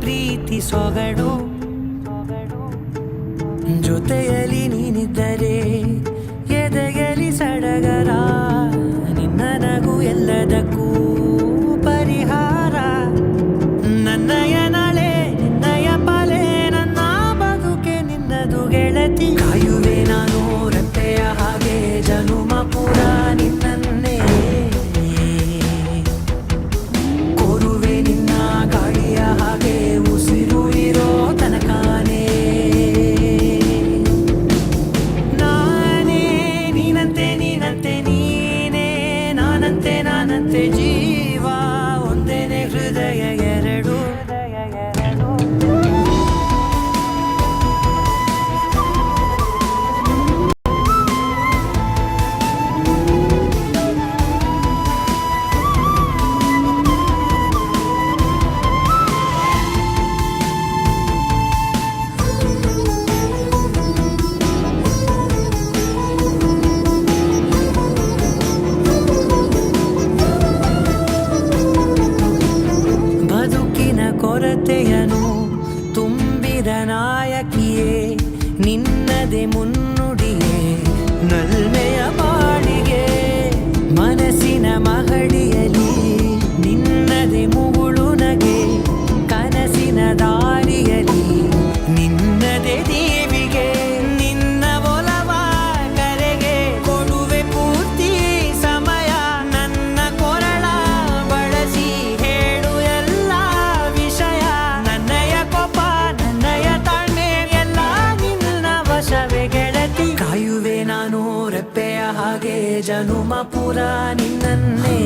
ಪ್ರೀತಿ ಸೊಗಡು ಜೊತೆಯಲ್ಲಿ ನೀನಿದ್ದರೆ ಎದೆಯಲಿ ಸಡಗರ ನಿನ್ನ ನಗು ಎಲ್ಲದಕ್ಕೂ ಪರಿಹಾರ ನನ್ನಯ ನಾಳೆ ನಿನ್ನಯ ಪಾಲೆ ನನ್ನ ಬದುಕೆ ನಿನ್ನದು ಗೆಳತಿ ಕಾಯುವೆ ನಾನು ರೆಪ್ಪೆಯ ಹಾಗೆ ಜನುಮ ಪುರ ನಿನ್ನನ್ನೇ ಕೋರುವೆ ನಿನ್ನ ಗಾಳಿಯ ಹಾಗೆ ಉಸಿರು ಇರೋ ತನಕಾನೇ ನಾನೇ ನೀನಂತೆ ನೀನಂತೆ ನೀನೇ ನಾನಂತೆ ನಾನಂತೆ ಜೀವ ಒಂದೇನೆ ಹೃದಯ ಎರಡು ಬದುಕಿನ ಕೊರತೆಯನು ತುಂಬಿದ ನಾಯಕಿಯೇ ನಿನ್ನದೆ ಮುನ್ನುಡಿಯೇ ನಲ್ಮೆಯ ಬಾಳಿಗೆ ಮನಸ್ಸಿನ ಮಹಡಿಯಲಿ ನಿನ್ನದೆ ಮುಗುಳು ನಗೆ ಕನಸಿನ ದಾರಿಯಲಿ ನಿನ್ನದೆ ದೇವಿಗೆ ನಿನ್ನ ಒಲವ ಕರೆಗೆ ಕೊಡುವೆ ಪೂರ್ತಿ ಸಮಯ ನನ್ನ ಕೊರಳ ಬಳಸಿ ಹೇಳು ಎಲ್ಲ ವಿಷಯ ನನ್ನಯ ಕೋಪ ನನ್ನಯ ತಾಳ್ಮೆ ಎಲ್ಲ ನಿನ್ನ ವಶವೇ ಗೆಳತಿ ಕಾಯುವೆ ನಾನು ರೆಪ್ಪೆಯ ಹಾಗೆ ಜನುಮ ಪುರ ನಿನ್ನನ್ನೇ